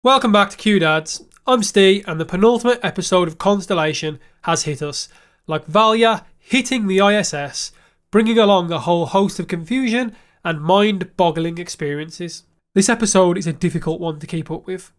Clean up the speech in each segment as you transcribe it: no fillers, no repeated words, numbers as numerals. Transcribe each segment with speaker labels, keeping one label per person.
Speaker 1: Welcome back to Q-Dads. I'm Steve, and the penultimate episode of Constellation has hit us, like Valia hitting the ISS, bringing along a whole host of confusion and mind-boggling experiences. This episode is a difficult one to keep up with,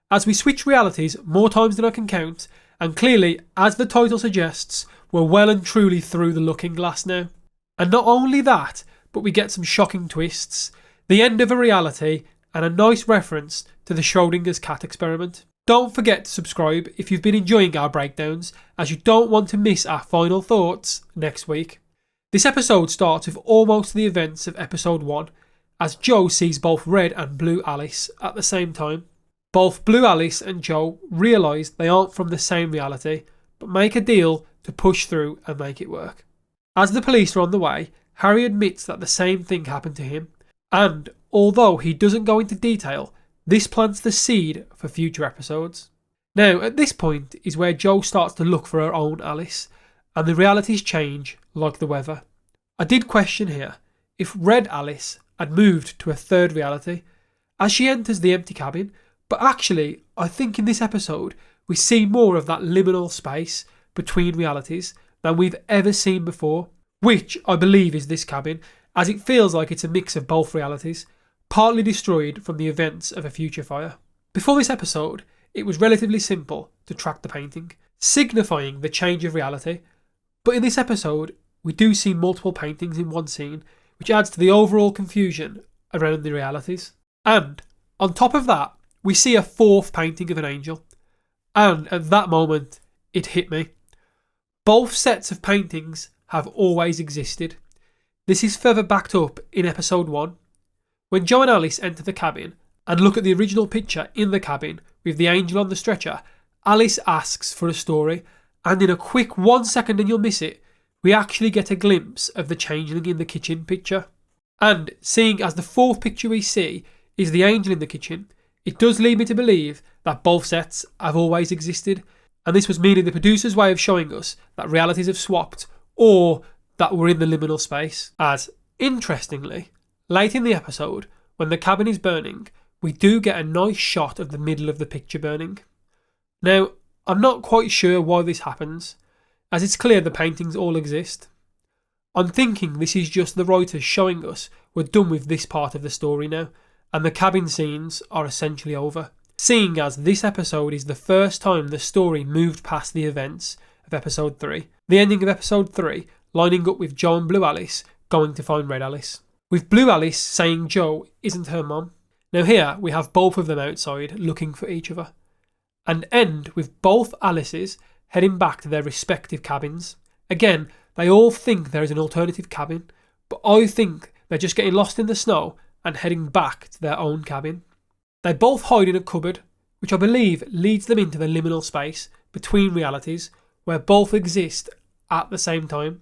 Speaker 1: as we switch realities more times than I can count, and clearly, as the title suggests, we're well and truly through the looking glass now. And not only that, but we get some shocking twists, the end of a reality, and a nice reference to the Schrodinger's cat experiment. Don't forget to subscribe if you've been enjoying our breakdowns, as you don't want to miss our final thoughts next week. This episode starts with almost the events of episode 1, as Joe sees both Red and Blue Alice at the same time. Both Blue Alice and Joe realise they aren't from the same reality, but make a deal to push through and make it work. As the police are on the way, Harry admits that the same thing happened to him, and although he doesn't go into detail, this plants the seed for future episodes. Now, at this point is where Jo starts to look for her own Alice, and the realities change like the weather. I did question here if Red Alice had moved to a third reality as she enters the empty cabin, but actually, I think in this episode we see more of that liminal space between realities than we've ever seen before, which I believe is this cabin, as it feels like it's a mix of both realities, partly destroyed from the events of a future fire. Before this episode, it was relatively simple to track the painting, signifying the change of reality, but in this episode, we do see multiple paintings in one scene, which adds to the overall confusion around the realities. And, on top of that, we see a fourth painting of an angel. And at that moment, it hit me. Both sets of paintings have always existed. This is further backed up in episode 1. When Jo and Alice enter the cabin and look at the original picture in the cabin with the angel on the stretcher, Alice asks for a story, and in a quick 1 second and you'll miss it, we actually get a glimpse of the changeling in the kitchen picture. And seeing as the fourth picture we see is the angel in the kitchen, it does lead me to believe that both sets have always existed, and this was merely the producer's way of showing us that realities have swapped, or that we're in the liminal space. As, interestingly, late in the episode, when the cabin is burning, we do get a nice shot of the middle of the picture burning. Now, I'm not quite sure why this happens, as it's clear the paintings all exist. I'm thinking this is just the writers showing us we're done with this part of the story now, and the cabin scenes are essentially over, seeing as this episode is the first time the story moved past the events of episode 3, the ending of episode 3 lining up with Jo and Blue Alice going to find Red Alice, with Blue Alice saying Jo isn't her mum. Now here we have both of them outside looking for each other, and end with both Alices heading back to their respective cabins. Again, they all think there is an alternative cabin, but I think they're just getting lost in the snow and heading back to their own cabin. They both hide in a cupboard, which I believe leads them into the liminal space between realities where both exist at the same time.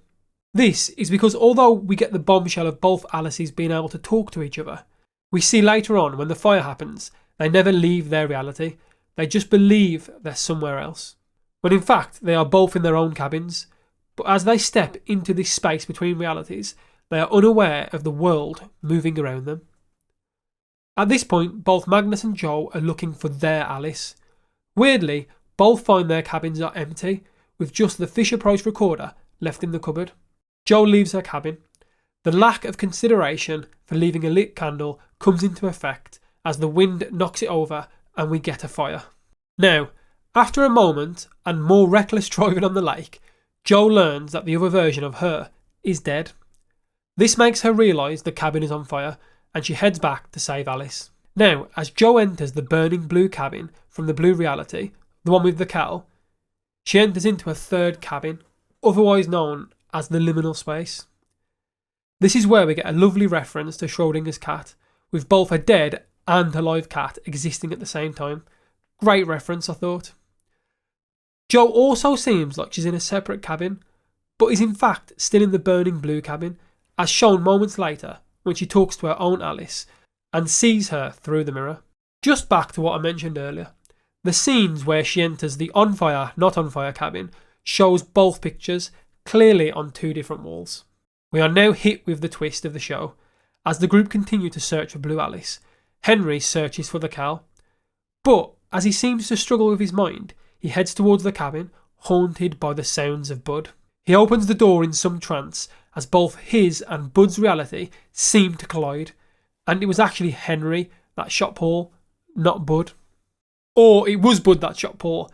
Speaker 1: This is because although we get the bombshell of both Alices being able to talk to each other, we see later on when the fire happens, they never leave their reality, they just believe they're somewhere else, when in fact they are both in their own cabins, but as they step into this space between realities, they are unaware of the world moving around them. At this point, both Magnus and Jo are looking for their Alice. Weirdly, both find their cabins are empty, with just the Fisher-Price recorder left in the cupboard. Jo leaves her cabin. The lack of consideration for leaving a lit candle comes into effect as the wind knocks it over and we get a fire. Now, after a moment and more reckless driving on the lake, Jo learns that the other version of her is dead. This makes her realise the cabin is on fire and she heads back to save Alice. Now, as Jo enters the burning blue cabin from the blue reality, the one with the cow, she enters into a third cabin, otherwise known as the liminal space. This is where we get a lovely reference to Schrodinger's cat, with both a dead and a live cat existing at the same time. Great reference, I thought. Jo also seems like she's in a separate cabin, but is in fact still in the burning blue cabin, as shown moments later when she talks to her own Alice and sees her through the mirror. Just back to what I mentioned earlier, the scenes where she enters the on fire, not on fire cabin shows both pictures clearly on two different walls. We are now hit with the twist of the show. As the group continue to search for Blue Alice, Henry searches for the cow, But as he seems to struggle with his mind, he heads towards the cabin, haunted by the sounds of Bud. He opens the door in some trance as both his and Bud's reality seem to collide, and it was actually Henry that shot Paul, not Bud. Or it was Bud that shot Paul,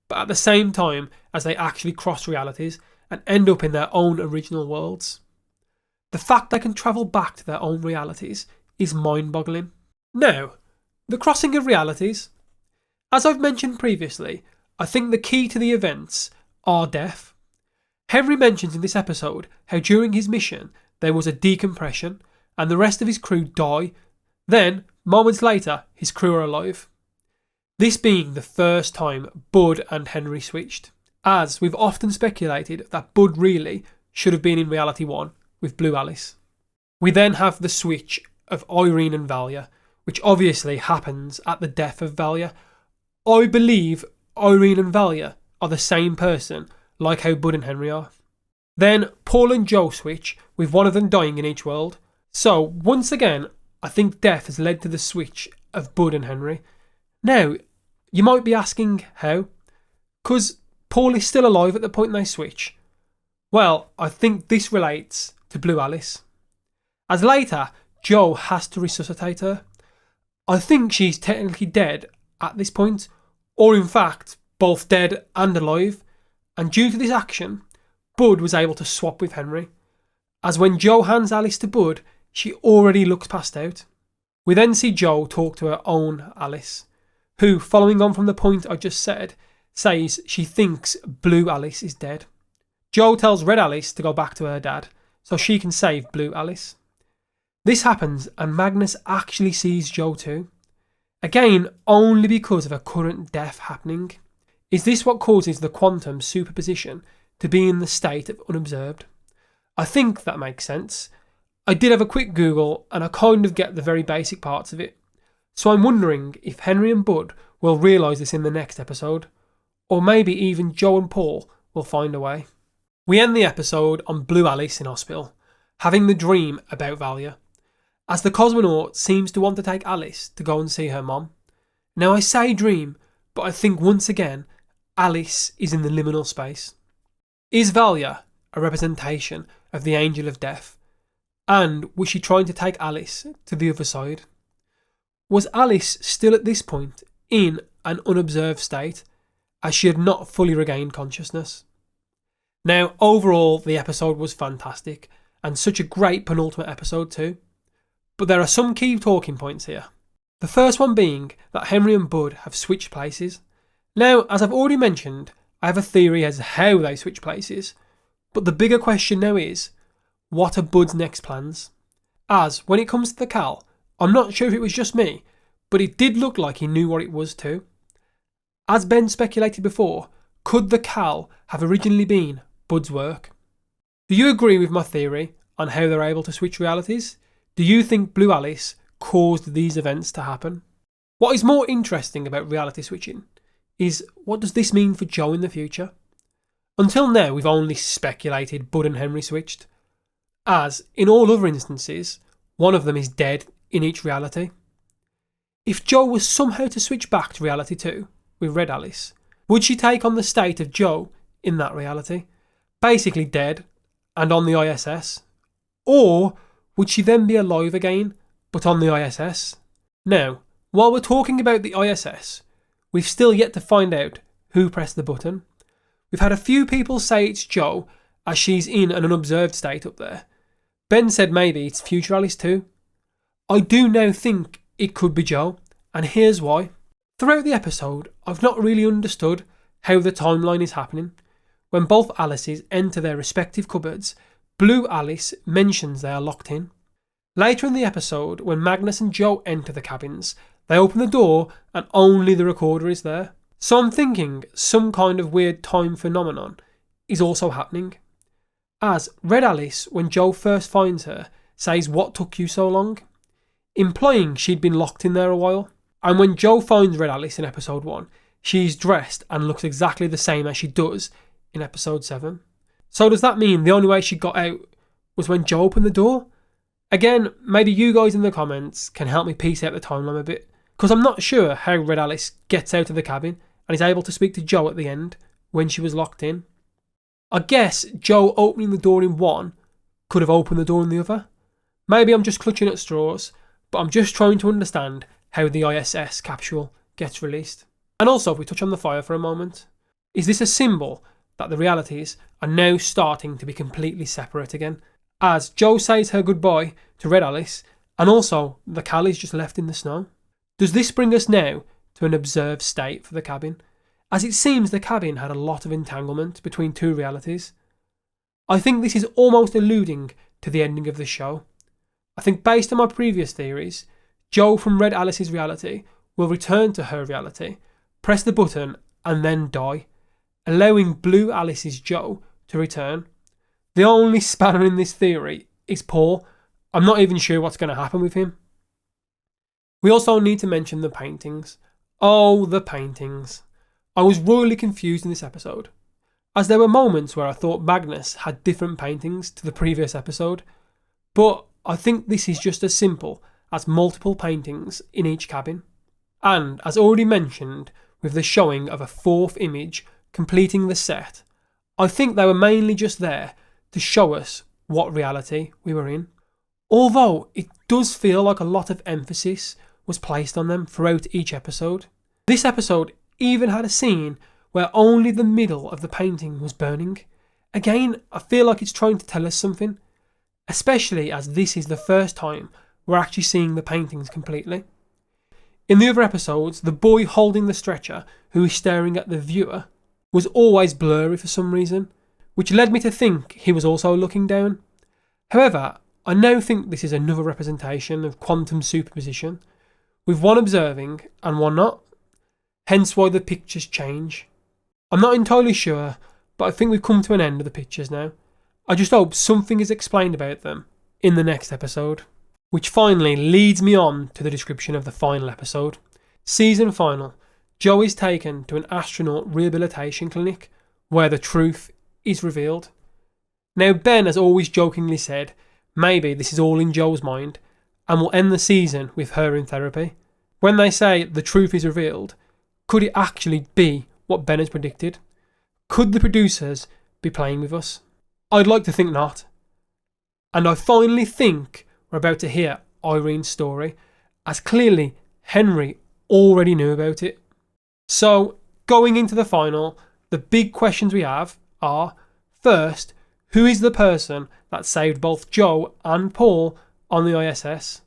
Speaker 1: but at the same time as they actually cross realities and end up in their own original worlds. The fact they can travel back to their own realities is mind-boggling. Now, the crossing of realities. As I've mentioned previously, I think the key to the events are death. Henry mentions in this episode how during his mission there was a decompression and the rest of his crew die. Then, moments later, his crew are alive. This being the first time Bud and Henry switched, as we've often speculated that Bud really should have been in Reality 1 with Blue Alice. We then have the switch of Irene and Valia, which obviously happens at the death of Valia. I believe Irene and Valia are the same person, like how Bud and Henry are. Then Paul and Joe switch, with one of them dying in each world. So, once again, I think death has led to the switch of Bud and Henry. Now, you might be asking how? Because Paul is still alive at the point they switch. Well, I think this relates to Blue Alice, as later Joe has to resuscitate her. I think she's technically dead at this point, or in fact, both dead and alive, and due to this action, Bud was able to swap with Henry, as when Joe hands Alice to Bud, she already looks passed out. We then see Joe talk to her own Alice, who, following on from the point I just said, says she thinks Blue Alice is dead. Joe tells Red Alice to go back to her dad, so she can save Blue Alice. This happens and Magnus actually sees Joe too. Again, only because of a current death happening. Is this what causes the quantum superposition to be in the state of unobserved? I think that makes sense. I did have a quick Google and I kind of get the very basic parts of it. So I'm wondering if Henry and Bud will realise this in the next episode, or maybe even Joe and Paul will find a way. We end the episode on Blue Alice in hospital, having the dream about Valia, as the cosmonaut seems to want to take Alice to go and see her mom. Now I say dream, but I think once again, Alice is in the liminal space. Is Valia a representation of the angel of death? And was she trying to take Alice to the other side? Was Alice still at this point in an unobserved state, as she had not fully regained consciousness? Now, overall, the episode was fantastic, and such a great penultimate episode too. But there are some key talking points here. The first one being that Henry and Bud have switched places. Now, as I've already mentioned, I have a theory as to how they switch places, but the bigger question now is, what are Bud's next plans? As, when it comes to the Cal, I'm not sure if it was just me, but it did look like he knew what it was too. As Ben speculated before, could the Cal have originally been Bud's work? Do you agree with my theory on how they're able to switch realities? Do you think Blue Alice caused these events to happen? What is more interesting about reality switching is, what does this mean for Joe in the future? Until now, we've only speculated Bud and Henry switched, as in all other instances, one of them is dead in each reality. If Joe was somehow to switch back to reality 2 with Red Alice, would she take on the state of Joe in that reality, basically dead and on the ISS? Or would she then be alive again, but on the ISS? Now, while we're talking about the ISS, we've still yet to find out who pressed the button. We've had a few people say it's Joe, as she's in an unobserved state up there. Ben said maybe it's future Alice too. I do now think it could be Joe, and here's why. Throughout the episode, I've not really understood how the timeline is happening. When both Alices enter their respective cupboards, Blue Alice mentions they are locked in. Later in the episode, when Magnus and Joe enter the cabins, they open the door and only the recorder is there. So I'm thinking some kind of weird time phenomenon is also happening. As Red Alice, when Joe first finds her, says, "What took you so long?" implying she'd been locked in there a while. And when Joe finds Red Alice in episode 1, she's dressed and looks exactly the same as she does in episode 7. So does that mean the only way she got out was when Joe opened the door? Again, maybe you guys in the comments can help me piece out the timeline a bit. because I'm not sure how Red Alice gets out of the cabin and is able to speak to Joe at the end when she was locked in. I guess Joe opening the door in one could have opened the door in the other. Maybe I'm just clutching at straws, but I'm just trying to understand how the ISS capsule gets released. And also, if we touch on the fire for a moment, is this a symbol that the realities are now starting to be completely separate again? As Joe says her goodbye to Red Alice, and also the Cal is just left in the snow. Does this bring us now to an observed state for the cabin? As it seems the cabin had a lot of entanglement between two realities. I think this is almost alluding to the ending of the show. I think based on my previous theories, Joe from Red Alice's reality will return to her reality, press the button and then die, allowing Blue Alice's Joe to return. The only spanner in this theory is Paul. I'm not even sure what's going to happen with him. We also need to mention the paintings. Oh, the paintings. I was royally confused in this episode, as there were moments where I thought Magnus had different paintings to the previous episode, but I think this is just as simple as multiple paintings in each cabin. And as already mentioned, with the showing of a fourth image completing the set, I think they were mainly just there to show us what reality we were in. Although it does feel like a lot of emphasis was placed on them throughout each episode. This episode even had a scene where only the middle of the painting was burning. Again, I feel like it's trying to tell us something, especially as this is the first time we're actually seeing the paintings completely. In the other episodes, the boy holding the stretcher who is staring at the viewer was always blurry for some reason, which led me to think he was also looking down. However, I now think this is another representation of quantum superposition, with one observing and one not, hence why the pictures change. I'm not entirely sure, but I think we've come to an end of the pictures now. I just hope something is explained about them in the next episode. Which finally leads me on to the description of the final episode. Season final. Joe is taken to an astronaut rehabilitation clinic where the truth is revealed. Now Ben has always jokingly said maybe this is all in Joe's mind and will end the season with her in therapy. When they say the truth is revealed, could it actually be what Ben has predicted? Could the producers be playing with us? I'd like to think not. And I finally think we're about to hear Irene's story, as clearly Henry already knew about it. So, going into the final, the big questions we have are, first, who is the person that saved both Joe and Paul on the ISS?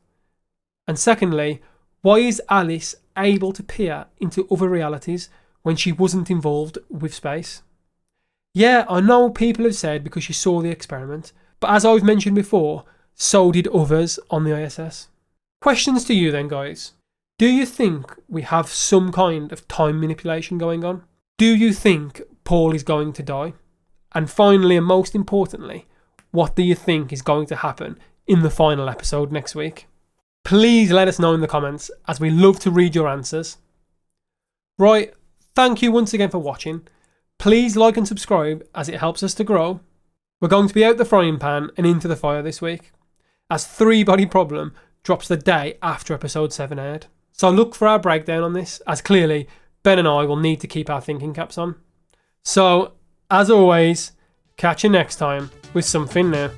Speaker 1: And secondly, why is Alice able to peer into other realities when she wasn't involved with space? Yeah, I know people have said because she saw the experiment, but as I've mentioned before, so did others on the ISS. Questions to you then, guys. Do you think we have some kind of time manipulation going on? Do you think Paul is going to die? And finally, and most importantly, what do you think is going to happen in the final episode next week? Please let us know in the comments, as we love to read your answers. Right, thank you once again for watching. Please like and subscribe as it helps us to grow. We're going to be out the frying pan and into the fire this week, as Three Body Problem drops the day after episode 7 aired. So look for our breakdown on this, as clearly Ben and I will need to keep our thinking caps on. So, as always, catch you next time with something new.